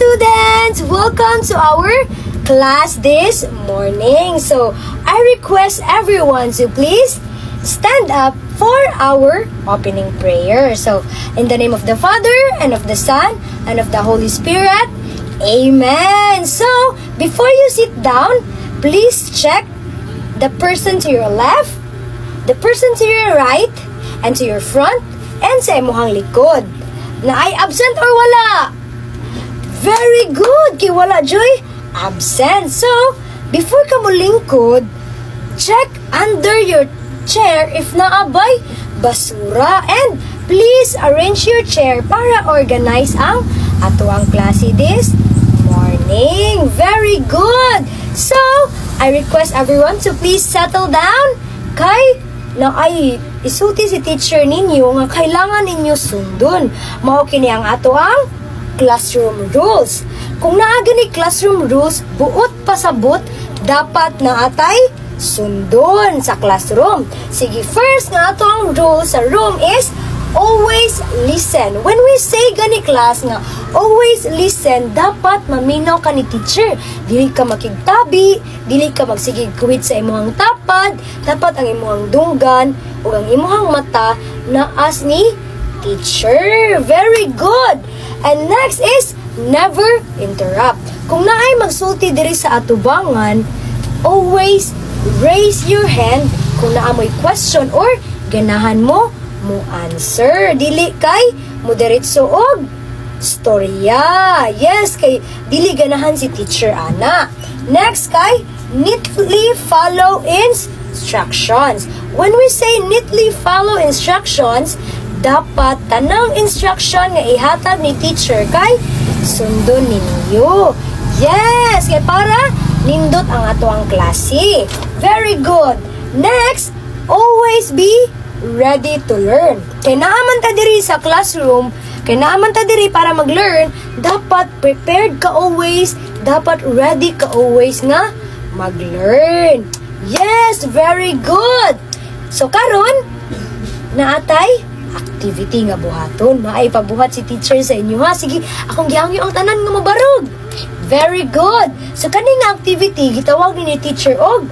students! Welcome to our class this morning. So, I request everyone to please stand up for our opening prayer. So, in the name of the Father, and of the Son, and of the Holy Spirit, Amen. So, before you sit down, please check the person to your left, the person to your right, and to your front, and sa imuhang likod. Na ay absent or wala? Very good! Kay wala, Joy? Absent. So, before ka mo lingkod, check under your chair if naabay basura. And please arrange your chair para organize ang atuang klase this morning. Very good! So, I request everyone to please settle down. Kay na ay isulti si teacher ninyo nga kailangan ninyo sundon. Mao kini ang atuang classroom rules. Kung naaga ni classroom rules, buot pasabot, dapat na atay sundon sa classroom. Sige, first nga ato ang rule sa room is always listen. When we say gani class nga, always listen, dapat maminaw ka ni teacher. Dili ka makigtabi, dili ka magsigig kuwit sa imuhang tapad, dapat ang imuhang dunggan o ang imuhang mata na as ni teacher. Very good! And next is never interrupt. Kung naay magsulti diri sa atubangan, always raise your hand kung naamoy question or ganahan mo answer. Dili kay mo diretso og storya. Yes, kay dili ganahan si teacher ana. Next kay neatly follow instructions. When we say neatly follow instructions, dapat tanang instruction nga ihatag ni teacher kay sundon ninyo. Yes, kay para nindot ang atoang klase. Very good. Next, always be ready to learn. Kay naaman ta diri sa classroom, kay naaman ta diri para mag-learn, dapat prepared ka always, dapat ready ka always nga mag-learn. Yes, very good. So karon naatay activity nga buhaton. Maay pabuhat si teacher sa inyo ha. Sige, akong gihangyo ang tanan nga mabarog. Very good. So kaning activity gitawag ni teacher og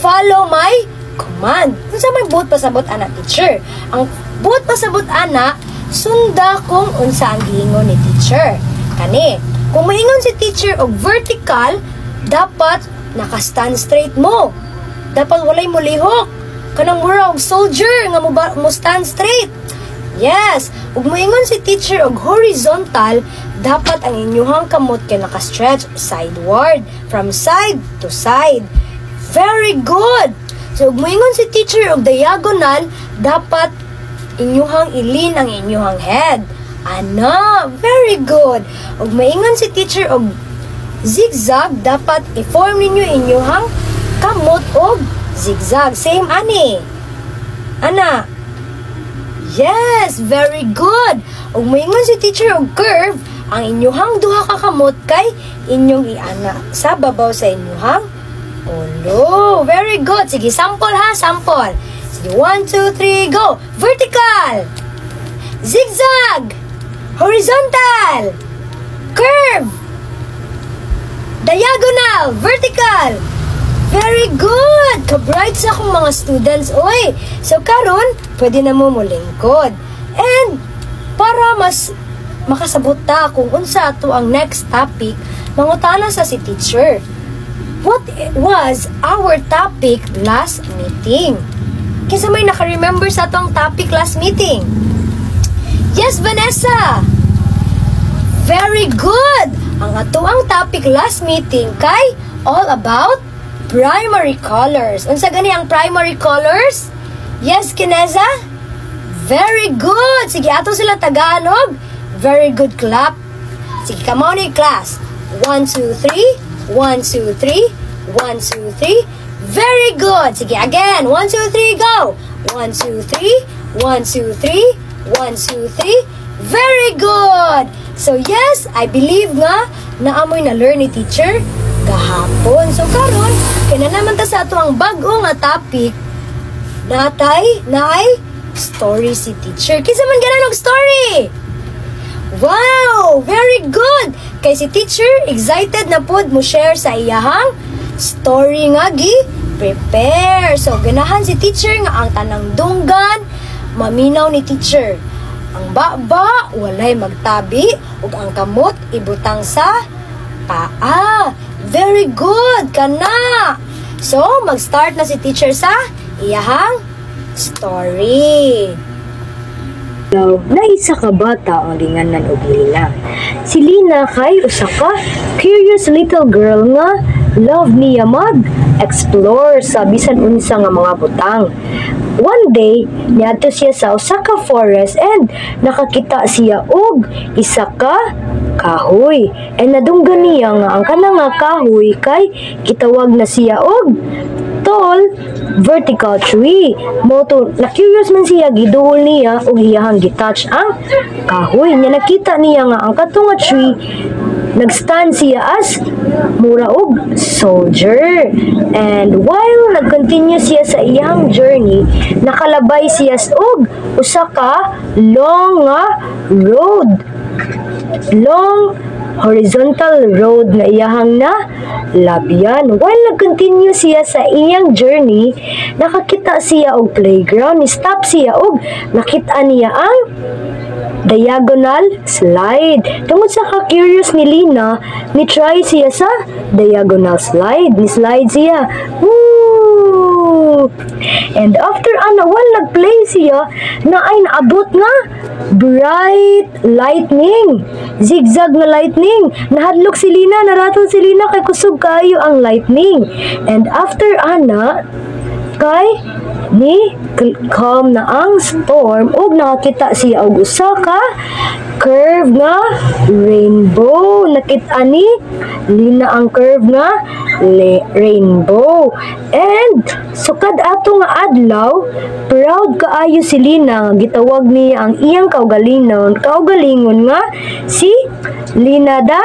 follow my command. Unsa may buot pasabot ana teacher? Ang buot pasabot ana sunda kung unsa ang giingon ni teacher. Kani, kung moingon si teacher og vertical, dapat naka-stand straight mo. Dapat walay mo lihok. Kanang mura og soldier nga mo stand straight. Yes, ug moingon si teacher og horizontal, dapat ang inyuhang kamot kay naka-stretch sideward, from side to side. Very good. So ug moingon si teacher og diagonal, dapat inyuhang ilin ang inyuhang head. Ana, very good. Ug moingon si teacher og zigzag, dapat i-form ninyo inyuhang kamot og zigzag. Same ani. Ana. Yes, very good. Ug moingon si teacher og curve, ang inyuhang duha ka kamot kay inyong iana sa babaw sa inyuhang ulo. Very good. Sige, sample ha, sample. Sige, 1, 2, 3, go. Vertical. Zigzag. Horizontal. Curve. Diagonal. Vertical. Very good! Ka-bright sa akong mga students, oy! So, karon, pwede na mo mulingkod. And, para mas makasabot ta kung unsa ato ang next topic, mangutana sa si teacher. What was our topic last meeting? Kisa may naka-remember sa atong topic last meeting? Yes, Vanessa! Very good! Ang atoang topic last meeting kay all about primary colors. Unsa gani ang primary colors? Yes, Kineza? Very good. Sige, ato sila Tagalog. Very good, clap. Sige, come on in class. 1, 2, 3. 1, 2, 3. 1, 2, 3. Very good. Sige, again. 1, 2, 3, go. 1, 2, 3. 1, 2, 3. 1, 2, 3. Very good. So, yes, I believe nga naamoy na learn ni teacher kahapon. So, karon, kaya naman ta sa ato ang bago nga topic, naay story si teacher. Kisa man ganan og story? Wow! Very good! Kay si teacher excited na pod mo share sa iyahang story nga prepare. So ganahan si teacher nga ang tanang dunggan maminaw ni teacher. Ang baba walay magtabi ug ang kamot ibutang sa paa. Very good kana. So mag-start na si teacher sa iyahang story. Now, naisa ka bata ang linganan og Lina. Si Lina kay usa ka curious little girl nga love niya mag-explore sa bisan unsa nga mga butang. One day, niadto siya sa usa ka forest and nakakita siya og isa ka kahoy. And nadunggan niya nga ang kanang nga kahoy kay gitawag na siya og tall vertical tree. Moto na curious man siya giduol niya ug iyahang gitouch ang kahoy nya nakita niya nga ang katong nga tree nagstand siya as mura og soldier. And while nagcontinue siya sa iyang journey, nakalabay siya og usa ka long road. Long horizontal road na iyahang na labyan. While nag-continue siya sa iyang journey, nakakita siya og playground. Ni-stop siya og nakita niya ang diagonal slide. Tungod sa ka-curious ni Lina, ni-try siya sa diagonal slide. Ni-slide siya. Woo! And after while nag-play siya, na ay naabot nga bright lightning. Zigzag na lightning. Nahadlok si Lina, naratol si Lina kay kusog kayo ang lightning. And after kay ni calm na ang storm ug nakakita siya og usa ka curve nga rainbow. Nakita ni Lina ang curve nga rainbow. And sukad ato nga adlaw, proud kaayo si Lina nga gitawag niya ang iyang kaugalingon nga si Lina the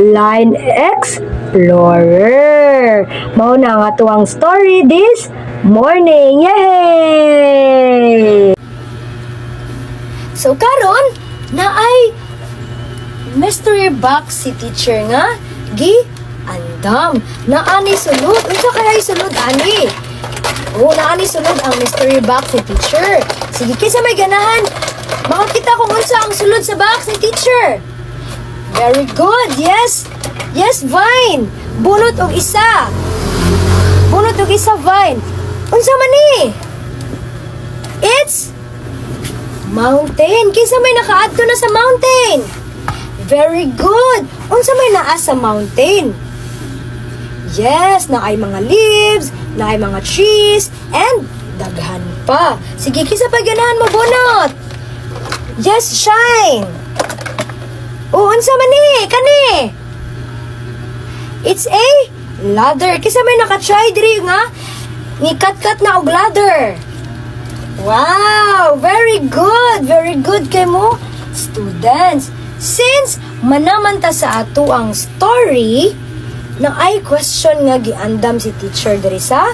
Line Explorer. Mao na nga tuwang story this morning. Yay! So karon na ay mystery box si teacher nga andam. Naani sulod. Unsa kaya sulod ani? Naani sulod ang mystery box ni teacher. Sige kaysa may ganahan, makakita kung unsa ang sulod sa box ni teacher. Very good. Yes. Yes, Vine. Bunot og isa. Vine. Unsa man ni? It's mountain. Kinsa may nakaadto na sa mountain? Very good. Unsa may naa sa mountain? Yes, na ay mga leaves, na ay mga trees, and daghan pa. Sige, kinsa pa ganahan mo bunot? Yes, shine. Unsa man ni? Kani? It's a ladder. Kinsa may naka-try diri nga ni kat-kat na og ladder. Wow, very good. Very good kay mo, students. Since manaman ta sa ato ang story, na ay question nga giandam si teacher diri sa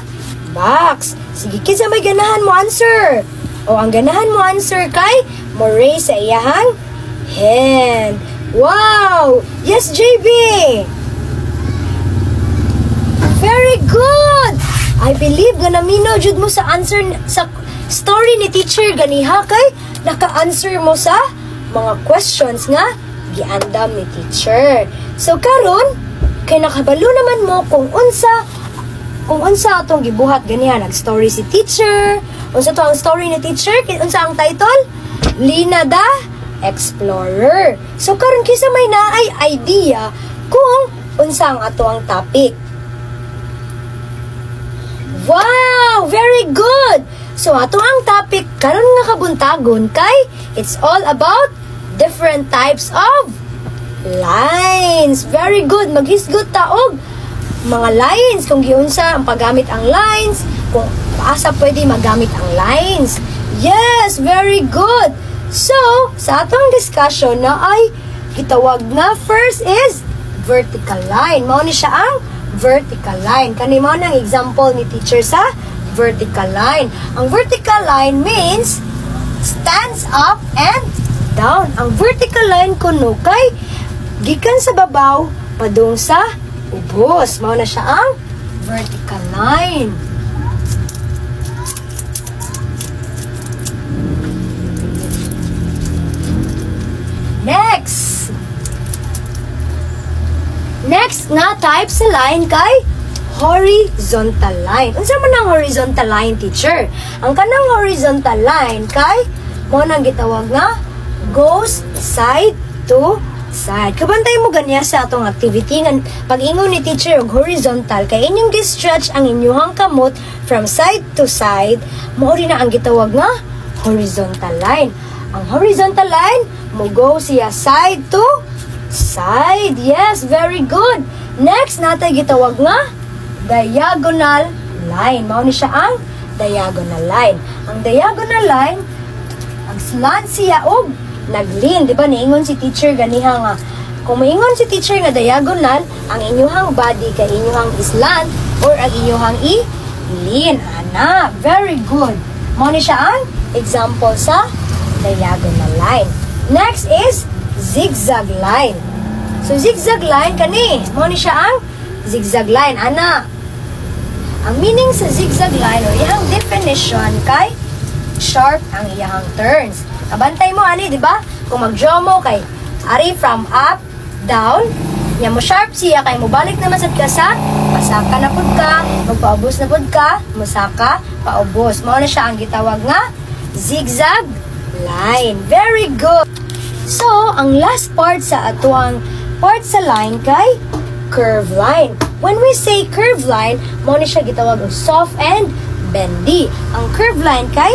box. Sige, kinsa may ganahan mo answer? Ang ganahan mo answer kay mo raise sa iyahang hand. Wow! Yes, JB! Very good! I believe ganaminaw jud mo sa answer sa story ni teacher ganiha kay naka-answer mo sa mga questions nga giandam ni teacher. So karon kay nakabalo naman mo kung unsa atong gibuhat ganiha nag-story si teacher. Unsa to ang story ni teacher? Unsa ang title? Lina the Explorer. So karon kisa may naay idea kung unsa ang ato ang topic. Wow, very good. So ato ang topic karon nga kabuntagon kay it's all about different types of lines. Very good. Maghisgot ta og mga lines kung giunsa ang paggamit ang lines, kung paasa pwede magamit ang lines. Yes, very good. So, sa atong discussion na ay gitawag na first is vertical line. Mao ni siya ang vertical line. Kani mao nang example ni teacher sa vertical line. Ang vertical line means stands up and down. Ang vertical line kuno kay gikan sa babaw padung sa ubos. Mao na siya ang vertical line. Next nga type sa line kay horizontal line. Unsa man ang horizontal line, teacher? Ang kanang horizontal line kay mo nang gitawag nga goes side to side. Kabantay mo ganiya sa atong activity nga pag-ingon ni teacher og horizontal kay inyong gi-stretch ang inyong kamot from side to side, mao rin na ang gitawag nga horizontal line. Ang horizontal line mo go siya side to side. Yes, very good. Next natay gitawag nga diagonal line. Mao ni siya ang diagonal line. Ang diagonal line ang slant siya og naglin, di ba? Niingon si teacher ganiha nga kung maingon si teacher nga diagonal, ang inyuhang body kay inyuhang slant or ang inyuhang i-lean. Ana, very good. Mao ni siya ang example sa diagonal line. Next is zigzag line. So zigzag line kani, mao ni siya ang zigzag line. Ana, ang meaning sa zigzag line o iyang definition kay sharp ang iyang turns. Kabantay mo ani, di ba? Kung mag-draw mo kay ari from up, down, nya mo sharp siya kay mo balik naman sad ka sa pasaka na pud ka, magpaubos na pud ka, musaka, paubos. Mao na siya ang gitawag nga zigzag line. Very good. So, ang last part sa atuang part sa line kay curve line. When we say curve line, mo ni siya gitawag og soft and bendy. Ang curve line kay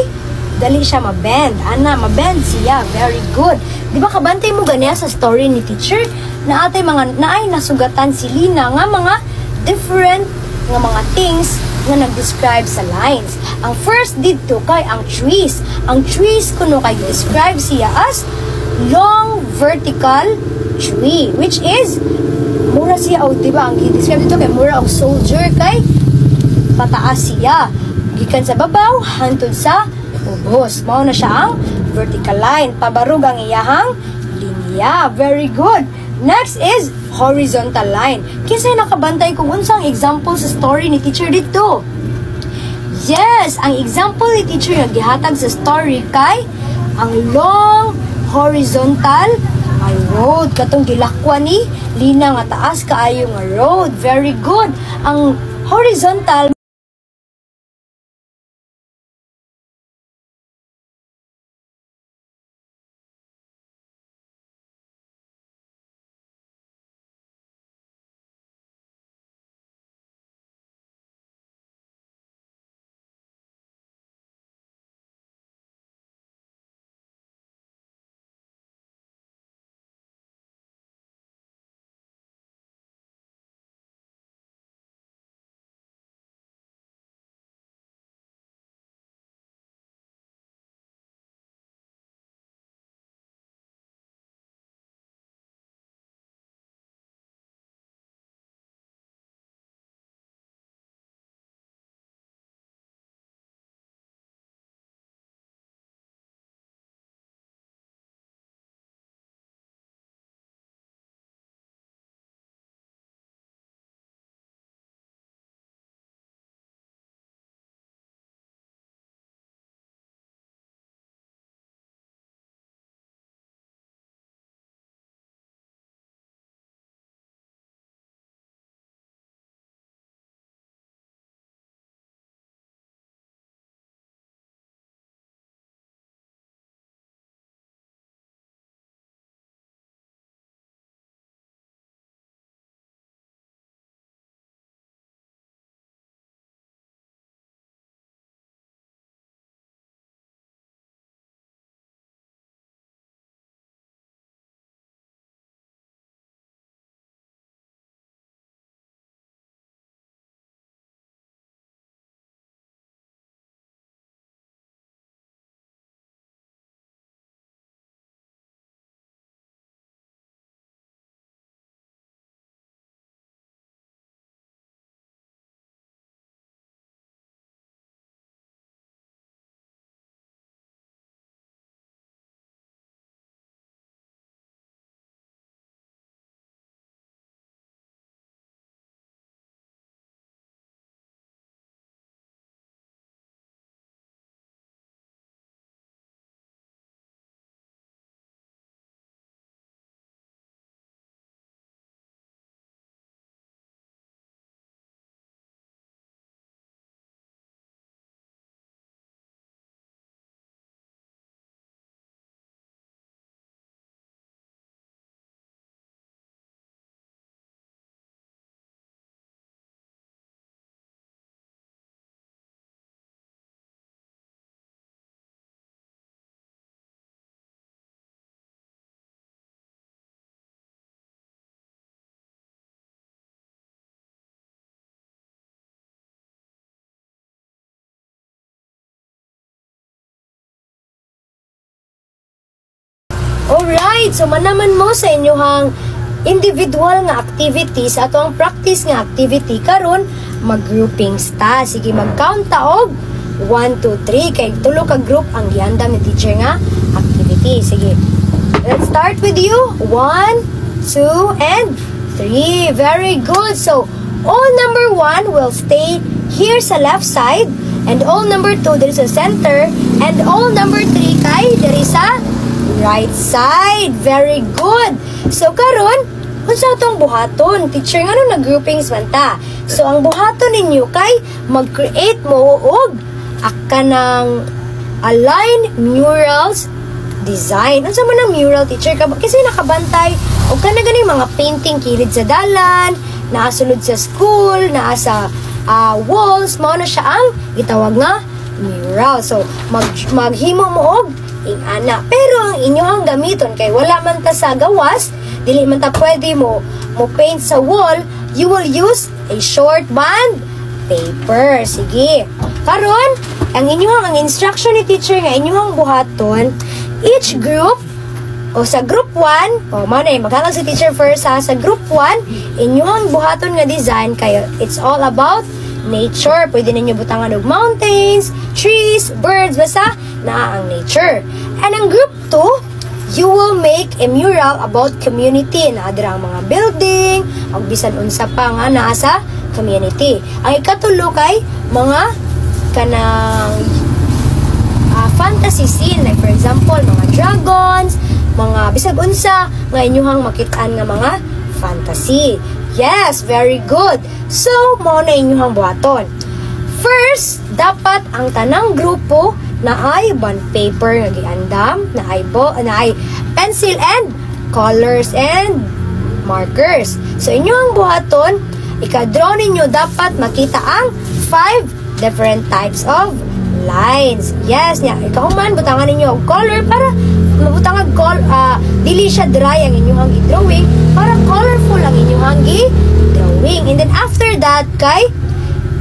dali siya mabend. Ana, mabend siya. Very good. Di ba kabantay mo ganiya sa story ni teacher na atay mga naay nasugatan si Lina nga mga different nga mga things nga nag-describe sa lines. Ang first dito kay ang trees. Ang trees kuno kay describe siya as long vertical tree, which is mura siya og di ba ang i-describe dito kay mura og soldier kay pataas siya gikan sa babaw hangtod sa ubos. Mao na siya ang vertical line, pabarug ang iyahang linya. Very good. Next is horizontal line. Kinsay nakabantay kung unsang example sa story ni teacher dito? Yes, ang example ni teacher nga gihatag sa story kay ang long horizontal ay road katong gilakwa ni Lina nga taas kaayo nga road. Very good. Ang horizontal Alright, so manaman mo sa inyohang individual nga activities ato ang practice nga activity karon mag-groupings ta. Sige, mag-count ta og 1, 2, 3 kay tulo ka group ang giandam ni teacher nga activity. Sige. Let's start with you. 1, 2, and 3. Very good. So, all number 1 will stay here sa left side and all number 2 there sa center and all number 3 kay there sa right side. Very good. So, karon unsa atong buhaton? Teacher, nga nung nag-groupings man ta. So, ang buhaton ninyo kay mag-create mo og kanang align murals design. Unsa man ang mural, teacher? Kasi nakabantay o kana ganing mga painting kilid sa dalan, naasulod sa school, naa sa walls, mao na siya ang gitawag nga mural. So, maghimo mo og ingana. Pero ang inyong gamiton kay wala man ta sa gawas, dili man ta pwede mo paint sa wall, you will use a short band paper. Sige. Karon, ang instruction ni teacher nga inyong buhaton, each group o sa group 1, o mao na maghatag si teacher first ha, sa group 1, inyong buhaton nga design kayo, it's all about nature. Pwede ninyo butangan og mountains, trees, birds, basta naa ang nature. And ang group 2, you will make a mural about community. Naadra ang mga building, o bisan unsa pa nga naa sa community. Ang ikatulo kay mga kanang fantasy scene, like for example, mga dragons, mga bisag unsa nga inyuhang makitaan nga mga fantasy. Yes, very good. So, mao na inyuhang buhaton. First, dapat ang tanang grupo na ay bond paper nga giandam, na ay pencil and colors and markers. So, inyuhang buhaton, ika-draw ninyo dapat makita ang 5 different types of lines. Yes, nya ikaw man butangan ninyo og color para mabutangan dili siya dry ang inyong i-drawing para colorful ang inyong i-drawing. And then after that kay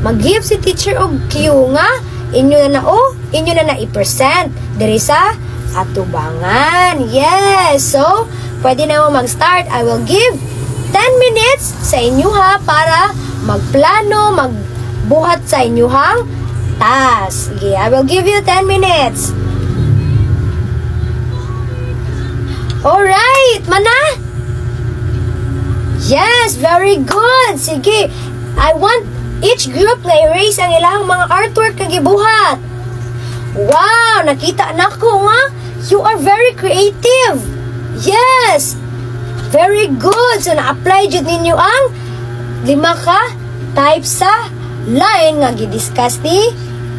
mag-give si teacher og cue nga inyo na i-present diri sa atubangan. Yes, so pwede na mo mag-start. I will give 10 minutes sa inyo ha para magplano, magbuhat sa inyong task. Okay, I will give you 10 minutes. Alright, mana? Yes, very good. Sige, I want each group na erase ang ilang mga artwork na gibuhat. Wow, nakita na ko nga. You are very creative. Yes, very good. So, na-apply dyan ninyo ang 5 ka types sa line nga gidiscuss ni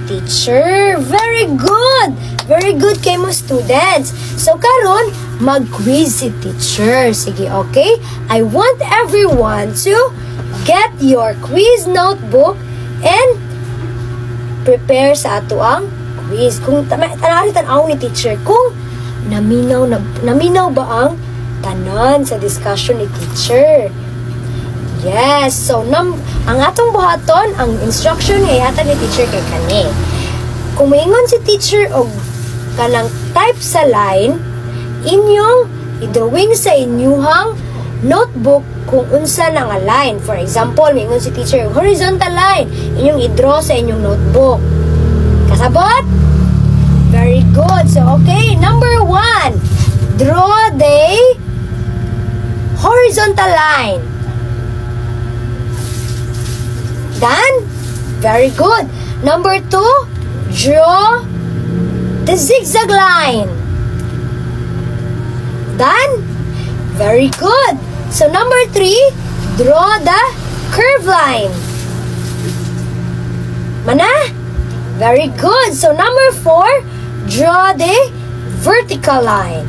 teacher. Very good. Very good kay mo students. So, karon mag-quiz si teacher. Sige, okay? I want everyone to get your quiz notebook and prepare sa ato ang quiz. Kung tanaw ni teacher, kung naminaw ba ang tanan sa discussion ni teacher. Yes, so ang atong buhaton, ang instruction ay hatag ni teacher kay kani. Kung maingon si teacher og kanang type sa line, inyong i-drawing sa inyuhang notebook kung unsa na nga line. For example, maingon si teacher horizontal line, inyong i-draw sa inyong notebook. Kasabot? Very good. So, okay, number 1, draw the horizontal line. Done? Very good. Number 2, draw the zigzag line. Done? Very good. So, number 3, draw the curve line. Mana? Very good. So, number 4, draw the vertical line.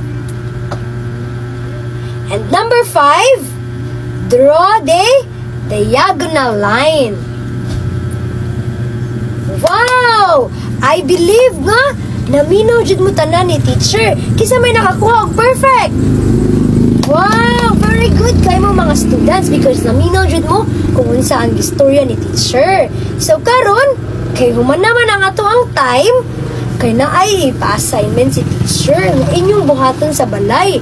And number 5, draw the diagonal line. Wow! I believe nga naminaw jud mo tanan ni teacher. Kisa may nakakuha og perfect. Wow! Very good kay mo mga students because naminaw jud mo kung unsa ang istorya ni teacher. So karon kay human naman ang ato ang time, kay na ay pa-assignment si teacher nga inyong buhaton sa balay.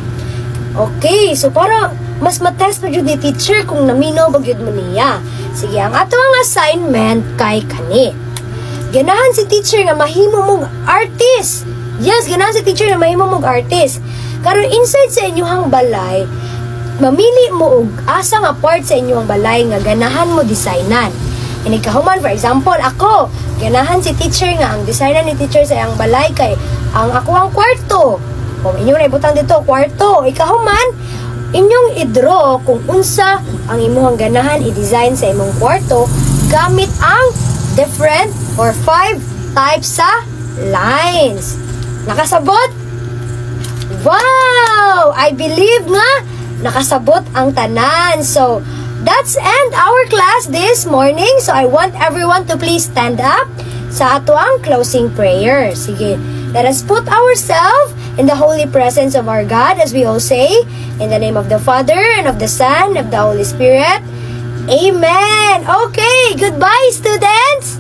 Okay, so para mas matest pa jud ni teacher kung naminaw ba gyud mo niya. Sige, ang ato ang assignment kay kani. Ganahan si teacher nga mahimo mong artist. Yes, ganahan si teacher nga mahimo mong artist. Karon inside sa inyong balay, mamili mo og asa nga part sa inyong balay nga ganahan mo designan. Inikahuman, for example, ako, ganahan si teacher nga ang designan ni teacher sa iyang balay kay ang ako ang kwarto. Kung inyong naibutang dito, kwarto. Ikahuman, inyong i-draw kung unsa ang imuhang ganahan i-design sa imong kwarto gamit ang different or 5 types sa lines. Nakasabot? Wow! I believe nga nakasabot ang tanan. So, that's end our class this morning. So, I want everyone to please stand up sa ato ang closing prayer. Sige, let us put ourselves in the holy presence of our God as we all say, in the name of the Father, and of the Son, and of the Holy Spirit. Amen! Okay, goodbye students!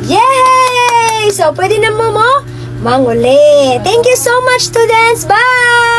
Yay! So, pwede na mo manguli. Thank you so much students! Bye!